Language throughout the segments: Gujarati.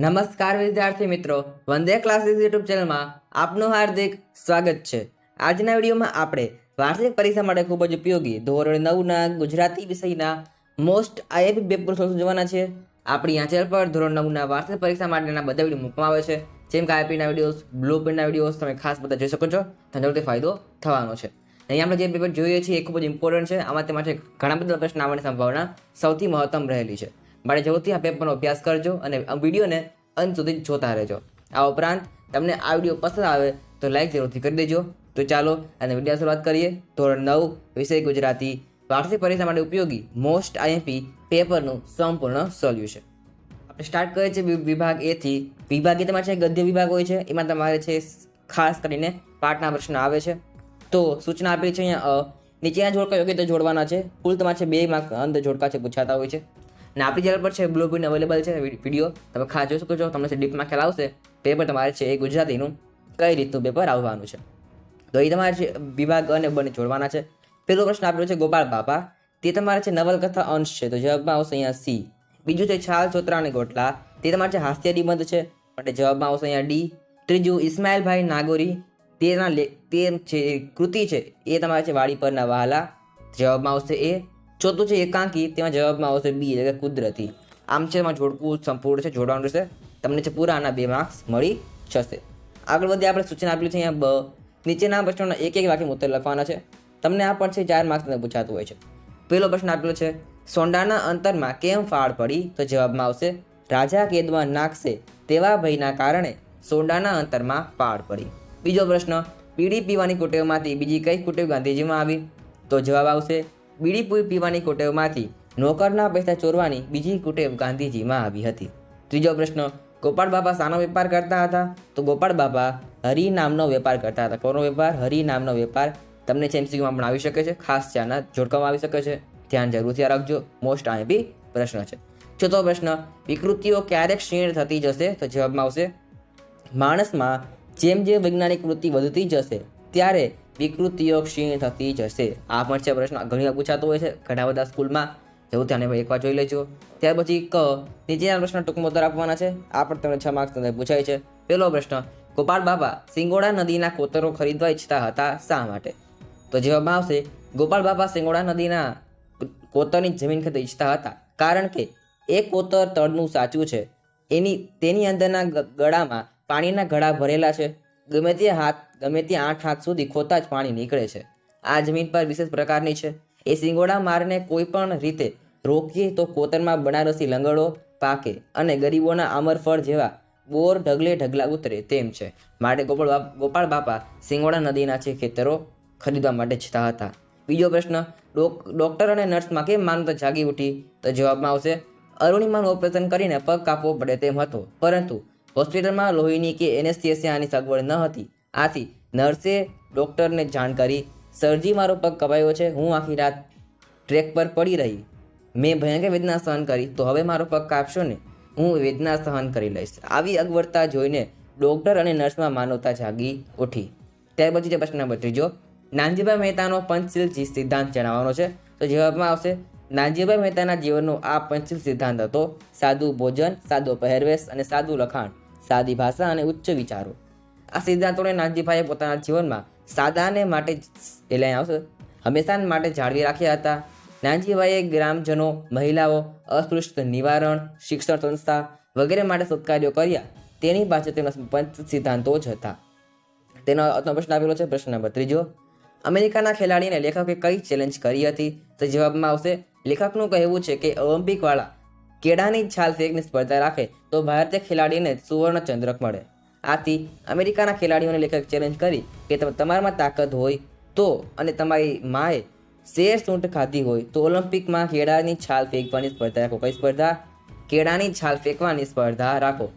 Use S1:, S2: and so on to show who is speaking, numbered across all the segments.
S1: નમસ્કાર વિદ્યાર્થી મિત્રો, વંદે ક્લાસીસ યુટ્યુબ ચેનલમાં આપનું હાર્દિક સ્વાગત છે। આજના વિડીયોમાં આપણે વાર્ષિક પરીક્ષા માટે ખૂબ જ ઉપયોગી ધોરણ 9ના ગુજરાતી વિષયના મોસ્ટ આઈએમપી પેપર સોલ્યુશન જોવાના છે। આપણી આ ચેનલ પર ધોરણ 9ના વાર્ષિક પરીક્ષા માટેના બધા વિડીયો મૂકવામાં આવે છે, જેમ કે આઈએમપીના વિડીયોઝ, બ્લુપ્રિન્ટના વિડીયોઝ તમે ખાસ બધા જોઈ શકો છો, તમને જરૂરથી ફાયદો થવાનો છે। અહીં આપણે જે પેપર જોઈએ છીએ એ ખૂબ જ ઇમ્પોર્ટન્ટ છે। આમાં માટે ઘણા બધા પ્રશ્ન આવવાની સંભાવના સૌથી મહત્તમ રહેલી છે, માટે જરૂરથી આ પેપરનો અભ્યાસ કરજો અને આ વિડીયોને અંત સુધી જોતા રહેજો। આ ઉપરાંત તમને આ વિડીયો પસંદ આવે તો લાઈક જરૂરથી કરી દેજો। તો ચાલો અને વિડીયો શરૂઆત કરીએ। ધોરણ 9 વિષય ગુજરાતી વાર્ષિક પરીક્ષા માટે ઉપયોગી મોસ્ટ આઈએમપી પેપરનું સંપૂર્ણ સોલ્યુશન આપણે સ્ટાર્ટ કરીએ છીએ વિભાગ એ થી। વિભાગ એ તમારે છે ગદ્ય વિભાગ હોય છે, એમાં તમારે છે ખાસ કરીને પાઠના પ્રશ્ન આવે છે। તો સૂચના આપેલી છે અહીંયા નીચેના જોડકા યોગ્ય રીતે જોડવાના છે। કુલ તમારે છે 2 માર્ક અંદર જોડકા છે પૂછાતા હોય છે અને આપણી ચેનલ પર છે બ્લુપ્રિન્ટ અવેલેબલ છે, વિડીયો તમે ખાસ જોઈ શકો છો, તમને છે ડીપમાં ખ્યાલ આવશે પેપર તમારે છે એ ગુજરાતીનું કઈ રીતનું પેપર આવવાનું છે। તો એ તમારે છે વિભાગ અને બંને જોડવાના છે। પહેલો પ્રશ્ન આપેલો છે ગોપાળ બાપા, તે તમારે છે નવલકથા અંશ છે, તો જવાબમાં આવશે અહીંયા સી। બીજું છે છાલ ચોતરા અને ગોટલા, તે તમારે છે હાસ્ય નિબંધ છે, માટે જવાબમાં આવશે અહીંયા ડી। ત્રીજું ઇસ્માઇલભાઈ નાગોરી, તે છે કૃતિ છે એ તમારે છે વાડી પરના વહાલા, જવાબમાં આવશે એ। ચોથું છે એકાંકી, તેમાં જવાબમાં આવશે બી એટલે કે કુદરતી। આમ છે એમાં જોડકું સંપૂર્ણ છે, જોડવાનું રહેશે, તમને છે પૂરા આના 2 માર્ક્સ મળી જશે। આગળ વધીએ આપણે સૂચના આપેલું છે અહીંયા બ, નીચેના પ્રશ્નોના એક વાક્યમાં ઉત્તર લખવાના છે, તમને આ પણ છે 4 માર્ક્સ પૂછાતું હોય છે। પહેલો પ્રશ્ન આપેલો છે સોંડાના અંતરમાં કેમ ફાળ પડી, તો જવાબમાં આવશે રાજા કેદમાં નાખશે તેવા ભયના કારણે સોંડાના અંતરમાં ફાળ પડી। બીજો પ્રશ્ન બીડી પીવાની કુટેવમાંથી બીજી કઈ કુટેવ ગાંધીજીમાં આવી, તો જવાબ આવશે બીડી પીવાની કુટેવમાંથી નોકરના પૈસા ચોરવાની બીજી કુટેવ ગાંધીજીમાં આવી હતી। ત્રીજો પ્રશ્ન ગોપાળ બાપા શાનો વેપાર કરતા હતા, તો ગોપાળ બાપા હરિ નામનો વેપાર કરતા હતા। કોનો વેપાર? હરિ નામનો વેપાર। તમને છે એમસીક્યુમાં પણ આવી શકે છે, ખાસ ત્યાંના જોડકામાં આવી શકે છે, ધ્યાન જરૂરથી રાખજો, મોસ્ટ આઈએમપી પ્રશ્ન છે। ચોથો પ્રશ્ન વિકૃતિઓ ક્યારેક ક્ષીણ થતી જશે, તો જવાબમાં આવશે માણસમાં જેમ જેમ વૈજ્ઞાનિક વૃત્તિ વધતી જશે ત્યારે વિકૃતિઓ ક્ષીણ થતી જશે। આ પણ છે પ્રશ્ન ઘણીવાર પૂછાતો હોય છે ઘણા બધા સ્કૂલમાં, જેવું ત્યાં એકવાર જોઈ લેજો। ત્યાર પછી ક, નીચેના પ્રશ્ન ટૂંકમાં ઉત્તર આપવાના છે, આ પણ તમને 6 માર્ક્સ અંદર પૂછાય છે। પહેલો પ્રશ્ન ગોપાળ બાપા સિંગોડા નદીના કોતરો ખરીદવા ઈચ્છતા હતા, શા માટે, તો જવાબમાં આવશે ગોપાળ બાપા સિંગોડા નદીના કોતરની જમીન ખરીદવા ઈચ્છતા હતા કારણ કે એ કોતર તળનું સાચું છે, તેની અંદરના ગળામાં પાણીના ગળા ભરેલા છે, ગમે ત્યાં 8 હાથ સુધી ખોતા જ પાણી નીકળે છે, આ જમીન પર વિશેષ પ્રકારની છે, એ સિંગોડા મારને કોઈ પણ રીતે રોકીએ તો કોતરમાં બનારસી લંગડો પાકે અને ગરીબોના આમરફળ જેવા બોર ઢગલે ઢગલા ઉતરે તેમ છે, માટે ગોપાળ બાપા સિંગોડા નદીના છે ખેતરો ખરીદવા માટે જતા હતા। બીજો પ્રશ્ન ડોક્ટર અને નર્સમાં કેમ માનવતા જાગી ઉઠી, તો જવાબમાં આવશે અરુણિમાનું ઓપરેશન કરીને પગ કાપવો પડે તેમ હતો, પરંતુ હોસ્પિટલમાં લોહીની કે એનેસ્થેસિયાની સગવડ ન હતી, આથી નર્સે ડૉક્ટરને જાણ કરી સરજી મારો પગ કપાયો છે, હું આખી રાત ટ્રેક પર પડી રહી, મેં ભયંકર વેદના સહન કરી, તો હવે મારો પગ કાપશો ને, હું વેદના સહન કરી લઈશ। આવી અગવડતા જોઈને ડૉક્ટર અને નર્સમાં માનવતા જાગી ઉઠી। ત્યાર પછી પ્રશ્ન નંબર 3 નાનજીભાઈ મહેતાનો પંચશીલ સિદ્ધાંત જણાવવાનો છે, તો જવાબમાં આવશે નાનજીભાઈ મહેતાના જીવનનો આ પંચશીલ સિદ્ધાંત હતો સાદું ભોજન, સાદો પહેરવેશ અને સાદું લખાણ, સાદી ભાષા અને ઉચ્ચ વિચારો। આ સિદ્ધાંતોને નાનજીભાઈએ પોતાના જીવનમાં સાદાને માટે એટલે આવશે હંમેશા માટે જાળવી રાખ્યા હતા। નાનજીભાઈએ ગ્રામજનો, મહિલાઓ, અસ્પૃશ્યતા નિવારણ, શિક્ષણ સંસ્થા વગેરે માટે સત્કાર્યો કર્યા, તેની પાછળ તેના પંચ સિદ્ધાંતો જ હતા। તેનો પ્રશ્ન આપેલો છે પ્રશ્ન નંબર 3 અમેરિકાના ખેલાડીને લેખકે કઈ ચેલેન્જ કરી હતી, તો જવાબમાં આવશે લેખકનું કહેવું છે કે ઓલિમ્પિક વાળા કેળાની છાલ ફેંકની સ્પર્ધા રાખે તો ભારતીય ખેલાડીને સુવર્ણ ચંદ્રક મળે, આથી અમેરિકાના ખેલાડીઓને લેખક ચેલેન્જ કરી કે તમારામાં તાકાત હોય તો અને તમારી માએ શેર સૂંઠ ખાધી હોય તો ઓલિમ્પિકમાં કેળાની છાલ ફેંકવાની સ્પર્ધા રાખો। કઈ સ્પર્ધા? કેળાની છાલ ફેંકવાની સ્પર્ધા રાખો।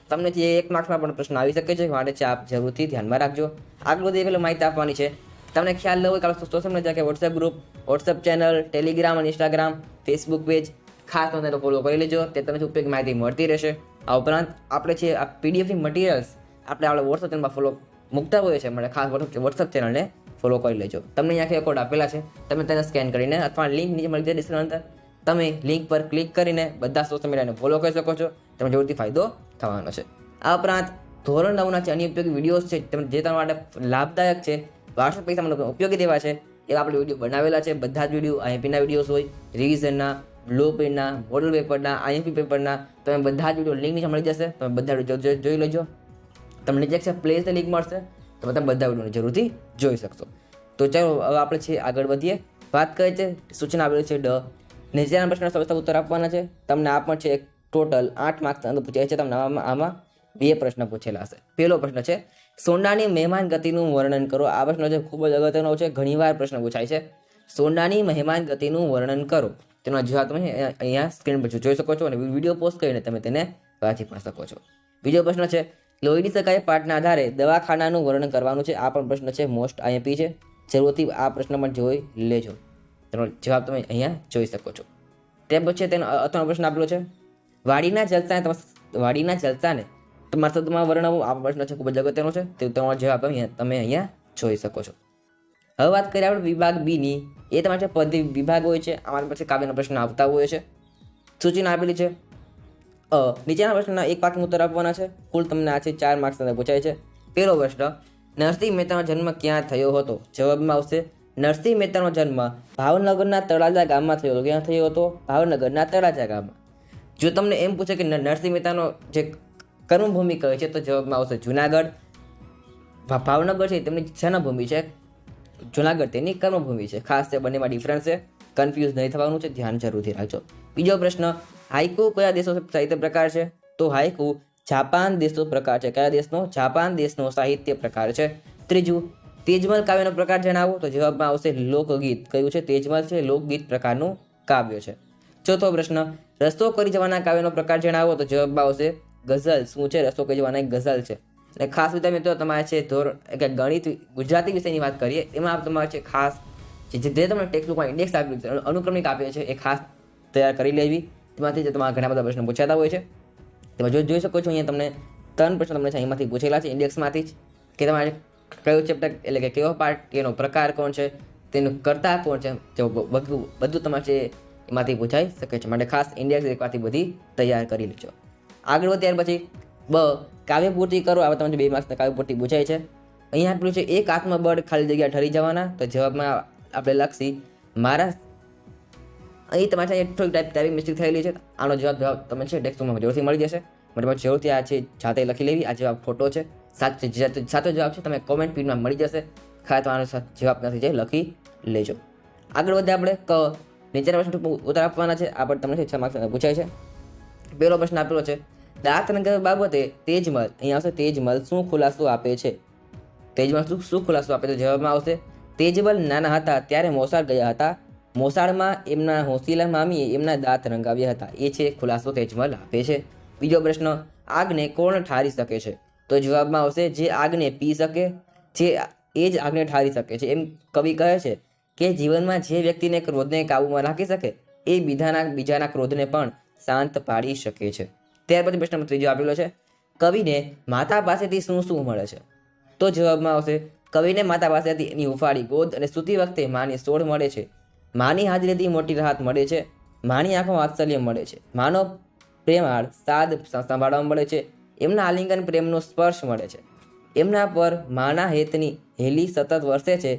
S1: તમને જે 1 માર્ક્સમાં પણ પ્રશ્ન આવી શકે છે, માટે છે આપ જરૂરથી ધ્યાનમાં રાખજો। આગળ વધીએ પહેલાં માહિતી આપવાની છે, તમને ખ્યાલ ન હોય કે સોશિયલ મીડિયા કે WhatsApp group, WhatsApp channel, Telegram અને ઇન્સ્ટાગ્રામ, ફેસબુક પેજ ખાસ તમને તો ફોલો કરી લેજો, તે તમને ઉપયોગી માહિતી મળતી રહેશે। આ ઉપરાંત આપણે છે આ પીડીએફની મટીરિયલ્સ આપણે વોટ્સએપ ચેનલમાં ફોલો મૂકતા હોઈએ છીએ, માટે ખાસ વોટ્સએપ ચેનલને ફોલો કરી લેજો। તમને અહીંયા કોડ આપેલા છે, તમે તેને સ્કેન કરીને અથવા લિંક નીચે મળી જાય ડિસ્ક્રિપ્શન અંદર, તમે લિંક પર ક્લિક કરીને બધા સોશિયલ મીડિયાને ફોલો કરી શકો છો। તમને જરૂરથી ફાયદો થવાનો છે. આ ઉપરાંત ધોરણ 9ના જે અન્ય ઉપયોગી વિડીયોઝ છે જે તમારા માટે લાભદાયક છે, વાર્ષિક પરીક્ષામાં ઉપયોગી દેવા છે, એવા આપણે વિડીયો બનાવેલા છે. બધા જ વિડીયો આઈએમપીના વિડીયોઝ હોય, રિવિઝનના, બ્લો પેનના, મોડલ પેપરના, આઈએમપી પેપરના, તમે બધા જ વિડીયો લિંક નીચે મળી જશે. તમે બધા વિડીયો જોઈ લેજો. તમને નીચે છે પ્લેલિસ્ટની લિંક મળશે, તો તમે બધા વિડીયોને જરૂરથી જોઈ શકશો. તો ચાલો હવે આપણે છે આગળ વધીએ. વાત કરીએ છે સૂચના આપેલી છે ડ. નીચેના પ્રશ્નના સવિસ્તર ઉત્તર આપવાના છે. તમને આ પણ છે ટોટલ 8 માર્ક્સના અંદર પૂછાય છે. તમને આમાં 2 પ્રશ્ન પૂછેલા હશે. પહેલો પ્રશ્ન છે સોનાની મહેમાન ગતિનું વર્ણન કરો. આ પ્રશ્ન છે ખૂબ જ અગત્યનો છે, ઘણીવાર પ્રશ્ન પૂછાય છે. સોનાની મહેમાન ગતિનું વર્ણન કરો. તેનો જવાબ તમે અહીંયા સ્ક્રીન પર જોઈ શકો છો અને વિડીયો પોસ્ટ કરીને તમે તેને વાંચી પણ શકો છો. બીજો પ્રશ્ન છે લોહીની સગાઈ પાઠના આધારે દવાખાનાનું વર્ણન કરવાનું છે. આ પણ પ્રશ્ન છે મોસ્ટ આઈએમપી છે. જરૂરથી આ પ્રશ્ન પણ જોઈ લેજો. તેનો જવાબ તમે અહીંયા જોઈ શકો છો. તે પછી તેનો અથાણો પ્રશ્ન આપેલો છે વાડીના જલસાને તમારા શબ્દમાં વર્ણવો. આ પ્રશ્ન છે ખૂબ જ અગત્યનો છે. તેનો જવાબ તમે અહીંયા જોઈ શકો છો. હવે વાત કરીએ આપણે વિભાગ બી ની. એ તમારે પદ્ય વિભાગ હોય છે. અમારી પાસે કાવ્યના પ્રશ્ન આવતા હોય છે. સૂચના આપેલી છે નીચેના પ્રશ્નના 1 વાક્યમાં ઉત્તર આપવાના છે. કુલ તમને આ છે 4 માર્ક્સ અંદર પૂછાય છે. પહેલો પ્રશ્ન નરસિંહ મહેતાનો જન્મ ક્યાં થયો હતો? જવાબમાં આવશે નરસિંહ મહેતાનો જન્મ ભાવનગરના તળાજા ગામમાં થયો હતો. ક્યાં થયો હતો? ભાવનગરના તળાજા ગામમાં. જો તમને એમ પૂછે કે નરસિંહ મહેતાનો જે કર્મભૂમિ કહે છે, તો જવાબમાં આવશે જુનાગઢ. ભાવનગર છે તેમની જન્મભૂમિ છે, જુનાગઢ તેની કર્મભૂમિ છે. ખાસ તે બંનેમાં ડિફરન્સ છે, કન્ફ્યુઝ નહીં થવાનું છે, ધ્યાન જરૂરથી રાખજો. બીજો પ્રશ્ન હાઇકુ કયા દેશનો સાહિત્ય પ્રકાર છે? તો હાઇકુ જાપાન દેશનો પ્રકાર છે. કયા દેશનો? જાપાન દેશનો સાહિત્ય પ્રકાર છે. ત્રીજું તેજમલ કાવ્યનો પ્રકાર જણાવો. તો જવાબમાં આવશે લોકગીત. કયું છે? તેજમલ છે લોકગીત પ્રકારનું કાવ્ય છે. ચોથો પ્રશ્ન રસ્તો કરી જવાના કાવ્યનો પ્રકાર જણાવો. તો જવાબમાં આવશે ગઝલ. શું છે? રસ્તો કરી જવાના એક ગઝલ છે. અને ખાસ વિદ્યાર્થી મિત્રો તમારે છે ગણિત ગુજરાતી વિષયની વાત કરીએ એમાં તમારે છે ખાસ જે તમને ટેક્સ્ટબુકમાં ઇન્ડેક્સ આપ્યું છે, અનુક્રમિક આપે છે, એ ખાસ તૈયાર કરી લેવી. તેમાંથી જ તમારા ઘણા બધા પ્રશ્નો પૂછાતા હોય છે. તમે જોઈ શકો છો અહીંયા તમને 3 પ્રશ્નો તમને અહીંયામાંથી પૂછેલા છે ઇન્ડેક્સમાંથી જ, કે તમારે કયો ચેપ્ટર એટલે કે કયો પાર્ટ, એનો પ્રકાર કોણ છે, તેનું કર્તા કોણ છે, બધું તમારે છે એમાંથી પૂછાઈ શકે છે. માટે ખાસ ઇન્ડેક્સ એકવાથી બધી તૈયાર કરી લેજો. આગળ વધે ત્યાર પછી બ કાવ્ય પૂર્તિ કરો. આ તમને 2 માર્ક્સના કાવ્ય પૂર્તિ પૂછાય છે. અહીંયા આપેલું છે એક આત્મબળ ખાલી જગ્યા ઠરી જવાના. તો જવાબમાં આપણે લખી મારા. અહીં તમારે થોડીક ટાઈપિંગ મિસ્ટેક થયેલી છે. આનો જવાબ તમે છે ટેક્સ્ટમાં જરૂરથી મળી જશે. મતલબ જરૂરથી આ છે જાતે લખી લેવી. આ જવાબ ખોટો છે. સાચો જવાબ છે તમે કોમેન્ટ ફીડમાં મળી જશે. ખાસ તમારો જવાબ નથી જે લખી લેજો. આગળ વધે આપણે ક નીચેના પ્રશ્ન ઉત્તર આપવાના છે. આ પણ તમને 6 માર્ક્સ પૂછાય છે. પહેલો પ્રશ્ન આપેલો છે દાંત રંગાવવા બાબતે તેજમલ, અહીંયા આવશે તેજમલ શું ખુલાસો આપે છે? તેજમલ શું ખુલાસો આપે છે? જવાબમાં આવશે તેજમલ નાના હતા ત્યારે મોસાળ ગયા હતા. મોસાળમાં એમના હોશિયાર મામીએ એમના દાંત રંગાવ્યા હતા. એ છે ખુલાસો તેજમલ આપે છે. બીજો પ્રશ્ન આગને કોણ ઠારી શકે છે? તો જવાબમાં આવશે જે આગને પી શકે છે એ જ આગને ઠારી શકે છે. એમ કવિ કહે છે કે જીવનમાં જે વ્યક્તિને ક્રોધને કાબૂમાં રાખી શકે એ બીજાના ક્રોધને પણ શાંત પાડી શકે છે. ત્યાર પછી પ્રશ્ન નંબર 3 આપેલો છે કવિને માતા પાસેથી શું શું મળે છે? તો જવાબમાં આવશે કવિને માતા પાસેથી એની હુંફાળી ગોદ અને સૂતી વખતે માની સોળ મળે છે. માની હાજરીથી મોટી રાહત મળે છે. માની આંખો વાત્સલ્ય મળે છે. માનો પ્રેમાળ સાદ સંભાળવા મળે છે. એમના આલિંગન પ્રેમનો સ્પર્શ મળે છે. એમના પર માના હેતની હેલી સતત વરસે છે.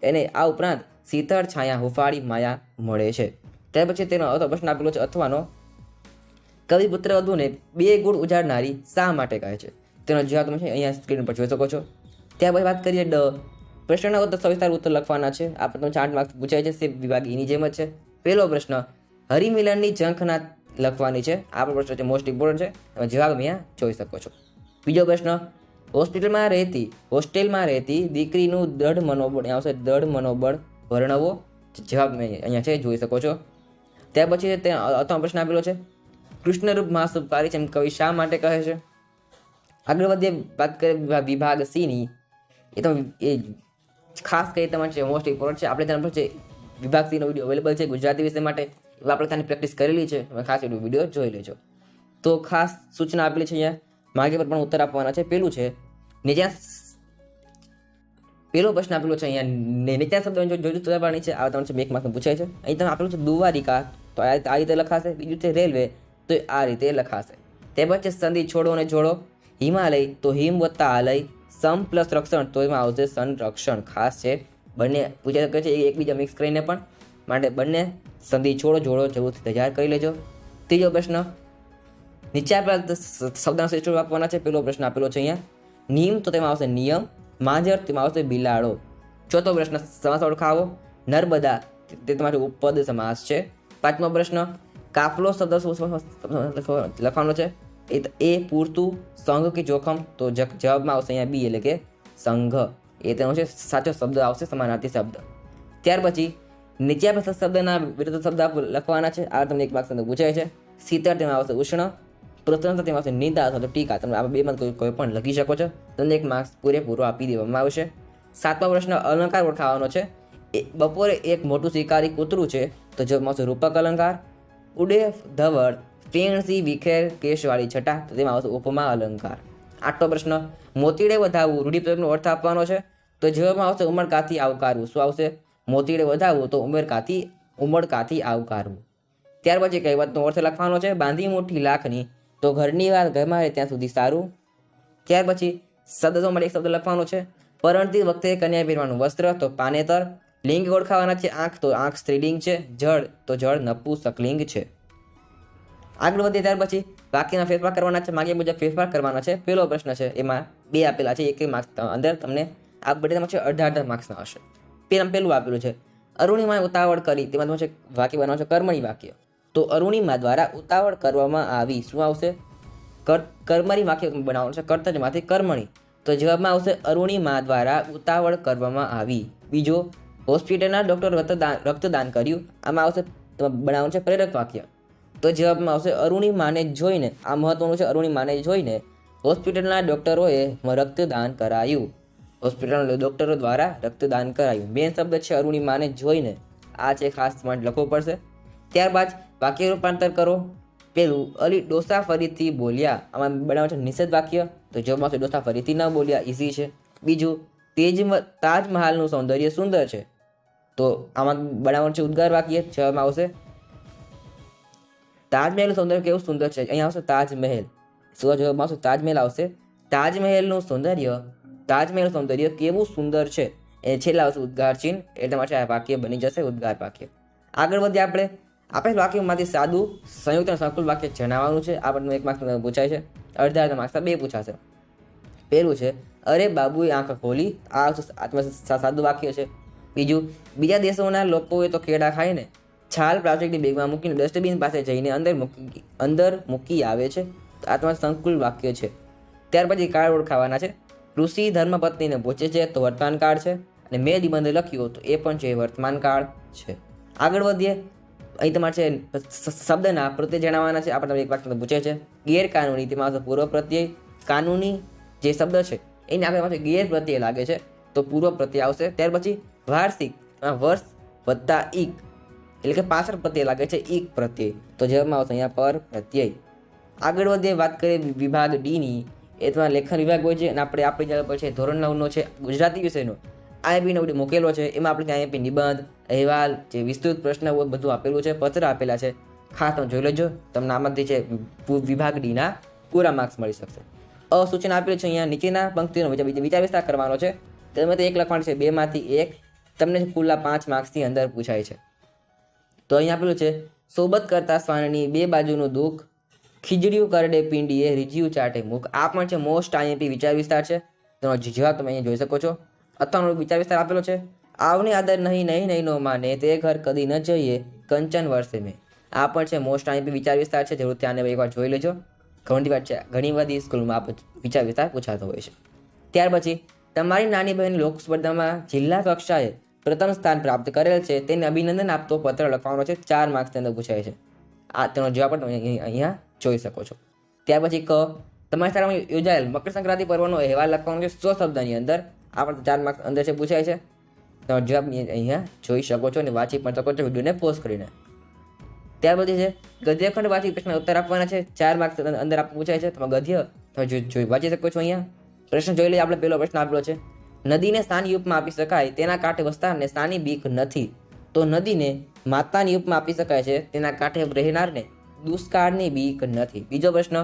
S1: એને આ ઉપરાંત શીતળ છાયા હુંફાળી માયા મળે છે. ત્યાર પછી તેનો પ્રશ્ન આપેલો છે અથવાનો કવિ પુત્ર વધુને 2 ગુણ ઉજાડનારી શા માટે કહે છે? તેનો જવાબ તમે અહીંયા સ્ક્રીન પર જોઈ શકો છો. ત્યાર પછી વાત કરીએ ડ પ્રશ્નના ઉત્તર સવિસ્તાર ઉત્તર લખવાના છે. આ તમને 8 માર્ક્સ પૂછાય છે. વિભાગ એની જેમ જ છે. પહેલો પ્રશ્ન હરિમિલનની ઝંખના લખવાની છે. આ પણ પ્રશ્ન છે મોસ્ટ ઇમ્પોર્ટન્ટ છે. તમે જવાબ અહીંયા જોઈ શકો છો. બીજો પ્રશ્ન હોસ્ટેલમાં રહેતી દીકરીનું દૃઢ મનોબળ, આવશે દૃઢ મનોબળ વર્ણવો. જવાબ અહીંયા છે જોઈ શકો છો. ત્યાર પછી અત્યાર પ્રશ્ન આપેલો છે કૃષ્ણરૂપ મહાશુભકારી છે એમ કવિ શા માટે કહે છે? આગળ વધીએ વાત કરીએ વિભાગ સી ની. એ ખાસ કરી તમારે છે મોસ્ટ ઇમ્પોર્ટન્ટ છે. આપણે તેના પર છે વિભાગ સીનો વિડીયો અવેલેબલ છે ગુજરાતી વિષય માટે. આપણે ત્યાંની પ્રેક્ટિસ કરેલી છે. ખાસ એટલું વિડીયો જોઈ લેજો. તો ખાસ સૂચના આપેલી છે અહીંયા માગે પર પણ ઉત્તર આપવાના છે. પેલું છે પેલો પ્રશ્ન આપેલો છે અહીંયા નીચેના શબ્દો જોઈ કરવાની છે. આ તમને 2 માર્ક્સ પૂછાય છે. અહીં તમે આપેલું છે દુવારિકા, તો આ રીતે લખાશે. બીજું છે રેલવે, તો આ રીતે લખાશે. તે પછી સંધિ છોડો અને જોડો, હિમાલય તો હિમ વત્તા આલય, સમ પ્લસ રક્ષણ તો એમાં આવશે સંરક્ષણ. ખાસ છે, બંને પૂછાઈ શકે છે એકબીજા મિક્સ કરીને પણ, માટે બંને સંધિ છોડો જોડો જરૂરથી તૈયાર કરી લેજો. ત્રીજો પ્રશ્ન, નીચે આપેલા શબ્દના શિષ્ટો આપવાના છે. પહેલો પ્રશ્ન આપેલો છે અહીંયા નિયમ તો તેમાં આવશે નિયમ, માંજર તેમાં આવશે બિલાડો. ચોથો પ્રશ્ન સમાસ ઓળખાવો, નર્મદા તે તમારે ઉપપદ સમાસ છે. પાંચમો પ્રશ્ન, કાફલો શબ્દ લખવાનો છે. એ પૂરતું, સંઘ કે જોખમ તો જવાબમાં આવશે અહીંયા બી એટલે કે સંઘ. એ તેનો છે સાચો શબ્દ આવશે સમાનાર્થી શબ્દ. ત્યાર પછી નીચે આપેલા શબ્દના વિરુદ્ધ શબ્દ લખવાના છે. આ તમને એક માર્ક્સ પૂછાય છે. શીતળ તેમાં આવશે ઉષ્ણ, પ્રસન્નતા તેમાં આવશે નિંદા અથવા તો ટીકા. તમે આ બેમાં કોઈ પણ લખી શકો છો. તમને એક માર્ક્સ પૂરેપૂરો આપી દેવામાં આવશે. સાતમો પ્રશ્ન અલંકાર ઓળખાવાનો છે. બપોરે એક મોટું શિકારી કૂતરું છે તો જવાબમાં આવશે રૂપક અલંકાર. ઉડે ધવળ ફેણસી વિખેર કેશવાળી છટા તો તેમાં આવશે ઉપમા અલંકાર. આઠમો પ્રશ્ન મોતીડે વધાવવું રૂઢિપ્રયોગનો અર્થ આપવાનો છે તો જવાબમાં આવશે ઉમળકાથી આવકારવું. શું આવશે? મોતીડે વધાવવું તો ઉમળકાથી આવકારવું. ત્યાર પછી કહેવતનો અર્થ લખવાનો છે. બાંધી મુઠ્ઠી લાખની તો ઘરની વાત ઘરમાં રહે ત્યાં સુધી સારું. ત્યાર પછી શબ્દો માટે એક શબ્દ લખવાનો છે. પરણતી વખતે કન્યા પહેરવાનું વસ્ત્ર તો પાનેતર. લિંગ ઓળખાવાના છે. આંખ તો આંખ સ્ત્રીલિંગ છે. જળ તો જળ નપુંસકલિંગ છે. આગળ વધીએ ત્યાર પછી વાક્યના ફેરફાર કરવાના છે. માગ્યા મુજબ ફેરફાર કરવાના છે. પહેલો પ્રશ્ન છે એમાં બે આપેલા છે. એક માર્ક્સ અંદર તમને આ બધામાં છે અડધા માર્ક્સના હશે. પહેલું આપેલું છે અરુણિમાએ ઉતાવળ કરી, તેમાં તમારે વાક્ય બનાવવાનું છે કર્મણી વાક્ય. તો અરુણિમા દ્વારા ઉતાવળ કરવામાં આવી. શું આવશે? કર્મણી વાક્ય બનાવવાનું છે. કર્તવ્યમાંથી કર્મણી તો જવાબમાં આવશે અરુણિમા દ્વારા ઉતાવળ કરવામાં આવી. બીજો હોસ્પિટલના ડોક્ટર રક્તદાન કર્યું. આમાં આવશે બનાવવાનું છે પ્રેરક વાક્ય. તો જવાબમાં આવશે અરુણિમાને જોઈને, આ મહત્વનું છે, અરુણિમાને જોઈને હોસ્પિટલના ડોક્ટરોએ રક્તદાન કરાયું. હોસ્પિટલના ડોક્ટરો દ્વારા રક્તદાન કરાયું. મેન શબ્દ છે અરુણિમાને જોઈને. આ છે ખાસ પોઈન્ટ લખવો પડશે. ત્યારબાદ વાક્ય રૂપાંતર કરો. પેલું અલી ડોસા ફરીથી બોલ્યા. આમાં બનાવવાનું છે નિષેધ વાક્ય તો જવાબમાં આવશે ડોસા ફરીથી ન બોલ્યા. ઇઝી છે. બીજું તાજમહાલનું સૌંદર્ય સુંદર છે તો આમાં બનાવવાનું છે ઉદ્ગાર વાક્ય. જવાબમાં આવશે તાજમહેલનું સૌંદર્ય કેવું સુંદર છે. અહીંયા આવશે તાજમહેલ. શું જવાબમાં આવશે? તાજમહેલ આવશે. તાજમહેલનું સૌંદર્ય કેવું સુંદર છે. એ છેલ્લા આવશે ઉદ્ગાર ચિહ્ન. એટલે માટે આ વાક્ય બની જશે ઉદ્ગાર વાક્ય. આગળ વધીએ આપણે આપેલ વાક્યમાંથી સાદું સંયુક્ત અને સંકુલ વાક્ય જણાવવાનું છે. આ પણ એક માર્ક્સ પૂછાય છે. અડધા માર્ક્સના બે પૂછાશે. પહેલું છે અરે બાબુએ આંખ ખોલી. આ સાદું વાક્ય છે. બીજું બીજા દેશોના લોકોએ તો કેળા ખાઈને છાલ પ્લાસ્ટિકની બેગમાં મૂકીને ડસ્ટબિન પાસે જઈને અંદર મૂકી આવે છે. આ તમારું સંકુલ વાક્ય છે. ત્યાર પછી કાળ ઓળખાવાના છે. ઋષિ ધર્મપત્નીને પૂછે છે તો વર્તમાન કાળ છે. અને મેં નિબંધ લખ્યો તો એ પણ છે વર્તમાન કાળ છે. આગળ વધીએ. અહીં તમારે છે શબ્દના પ્રત્યય જણાવવાના છે. આપણે એક વાક્ય પૂછે છે ગેરકાનૂની, તેમાં આવશે પૂર્વ પ્રત્યય. કાનૂની જે શબ્દ છે એને આપણે પાસે ગેર પ્રત્યય લાગે છે તો પૂર્વ પ્રત્યય આવશે. ત્યાર પછી વાર્ષિક, વર્ષ વત્તા ઈક એટલે કે પાછળ પ્રત્યય લાગે છે ઈક પ્રત્યય તો જવાબમાં આવશે અહીંયા પર પ્રત્યય. આગળ વધીએ વાત કરીએ વિભાગ ડીની. એ તમારા લેખન વિભાગ હોય છે અને આપણી જગ્યા પર છે ધોરણ 9નો છે ગુજરાતી વિષયનો આઈએમપી નવડી મૂકેલો છે. એમાં આપણે આઈએમપી નિબંધ, અહેવાલ, જે વિસ્તૃત પ્રશ્ન હોય બધું આપેલું છે, પત્ર આપેલા છે. ખાસ તમે જોઈ લેજો. તમને આમાંથી છે વિભાગ ડીના પૂરા માર્ક્સ મળી શકશે. સૂચન આપેલું છે અહીંયા નીચેના પંક્તિનો વિચાર વિસ્તાર કરવાનો છે. તેમાં એક લખવાનું છે 2માંથી 1. તમને કુલ્લા 5 માર્ક્સની અંદર પૂછાય છે. તો અહીંયા આપેલું છે સોબત કરતા શ્વાનની બે બાજુનું દુઃખ, ખીજડ્યું કરડે પિંડીએ રીજ્યું ચાટે મુખ. આ પણ છે મોસ્ટ આઈએમપી વિચાર વિસ્તાર છે. તેનો જવાબ તમે અહીંયા જોઈ શકો છો. અથાણું વિચાર વિસ્તાર આપેલો છે. આવની આદર નહીં નો માને તે ઘર કદી ન જઈએ કંચન વર્ષે મેં. આ પણ છે મોસ્ટ આઈએમપી વિચાર વિસ્તાર છે. જરૂરથી આને એકવાર જોઈ લેજો. ઘણી બધી સ્કૂલમાં આ વિચાર વિસ્તાર પૂછાતો હોય છે. ત્યાર પછી તમારી નાની બહેન લોક સ્પર્ધામાં જિલ્લા કક્ષાએ પ્રથમ સ્થાન પ્રાપ્ત કરેલ છે તેને અભિનંદન આપતો પત્ર લખવાનો છે. 4 માર્ક્સની અંદર પૂછાય છે. આ તેનો જવાબ પણ તમે અહીંયા જોઈ શકો છો. ત્યાર પછી તમારી શાળામાં યોજાયેલ મકર સંક્રાંતિ પર્વનો અહેવાલ લખવાનો છે 100 શબ્દની અંદર. આ પણ 4 માર્ક્સ અંદર છે પૂછાય છે. તમારો જવાબ અહીંયા જોઈ શકો છો અને વાંચી પણ શકો છો વિડીયોને પોઝ કરીને. ત્યાર પછી છે ગદ્યખંડ વાંચી પ્રશ્ન ઉત્તર આપવાના છે. 4 માર્ક્સ અંદર પૂછાય છે. તમે ગદ્ય તમે જોઈ વાંચી શકો છો. અહીંયા પ્રશ્ન જોઈ લઈએ. આપણે પહેલો પ્રશ્ન આપેલો છે નદીને સ્થાની ઉપમાં આપી શકાય તેના કાંઠે વસનારને સ્થાની બીક નથી. તો નદીને માતાની ઉપમાં આપી શકાય છે તેના કાંઠે રહેનારને દુષ્કાળની બીક નથી. બીજો પ્રશ્ન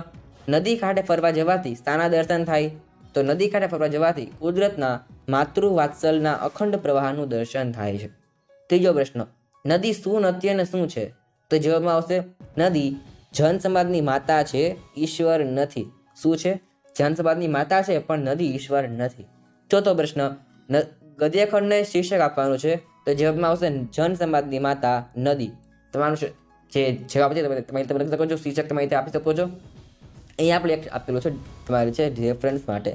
S1: નદી કાંઠે ફરવા જવાથી શાના દર્શન થાય? તો નદી કાંઠે ફરવા જવાથી કુદરતના માતૃવાત્સલના અખંડ પ્રવાહનું દર્શન થાય છે. ત્રીજો પ્રશ્ન, નદી શું નથી અને શું છે? તો જવાબમાં આવશે નદી જન સમાજની માતા છે, ઈશ્વર નથી. શું છે? જન સમાજની માતા છે પણ નદી ઈશ્વર નથી. ચોથો પ્રશ્ન, ગદ્યખંડને શીર્ષક આપવાનું છે, તો જવાબમાં આવશે જન સમાજની માતા નદી. તમારું જે જવાબ છે તમે લખી શકો છો, શીર્ષક તમે આપી શકો છો. અહીં આપણે એક આપેલું છે તમારે છે રેફરન્સ માટે.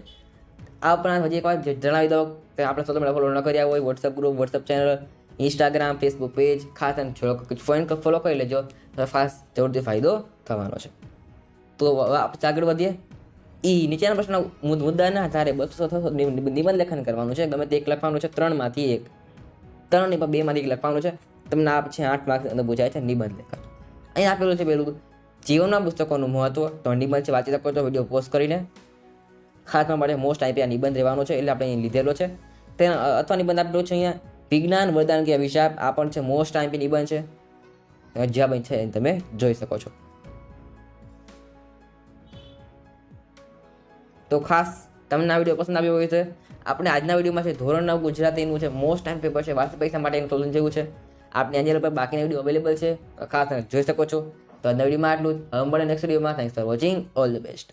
S1: આ ઉપરાંત હજી એક વાર જણાવી દો કે આપણે સૌથી ફોલો ન કર્યા હોય, WhatsApp group, WhatsApp channel, Instagram, Facebook page ખાસ ફોલો કરી લેજો, તો ખાસ જરૂરથી ફાયદો થવાનો છે. તો આપણે આગળ વધીએ. નીચેના પ્રશ્ન મુદ્દાના આધારે 200 નિબંધ લેખન કરવાનું છે. ગમે તે એક લખવાનું છે, 3માંથી 1, 3 નહીં પણ 2માંથી 1 લખવાનું છે. તમને આ છે 8 માર્ક્સ અંદર પૂછાય છે નિબંધ લેખન. અહીં આપેલું છે પેલું જીવનના પુસ્તકોનું મહત્વ, તો નિબંધ છે વાંચી શકો છો વિડીયો પોસ્ટ કરીને. ખાસ માટે મોસ્ટ આઈપી આ નિબંધ રહેવાનો છે, એટલે આપણે અહીં લીધેલો છે. અથવા નિબંધ આપેલો છે અહીંયા વિજ્ઞાન વરદાન કે અભિશાપ, આ પણ છે મોસ્ટ આઈપી નિબંધ છે. જવાબ અહીં છે તમે જોઈ શકો છો. તો ખાસ તમને આ વિડીયો પસંદ આવ્યો હોય છે. આપણે આજના વિડીયોમાં છે ધોરણ 9 ગુજરાતીનું છે મોસ્ટ ટાઈમ પેપર છે, વાર્ષિક પરીક્ષા માટેનું સોલ્યુશન જેવું છે. આપણી ચેનલ પર બાકીના વિડીયો અવેલેબલ છે, ખાસ જોઈ શકો છો. તો આજના વિડીયોમાં આટલું જ. હવે મળે નેક્સ્ટ વિડીયોમાં. Thanks for watching. All the best.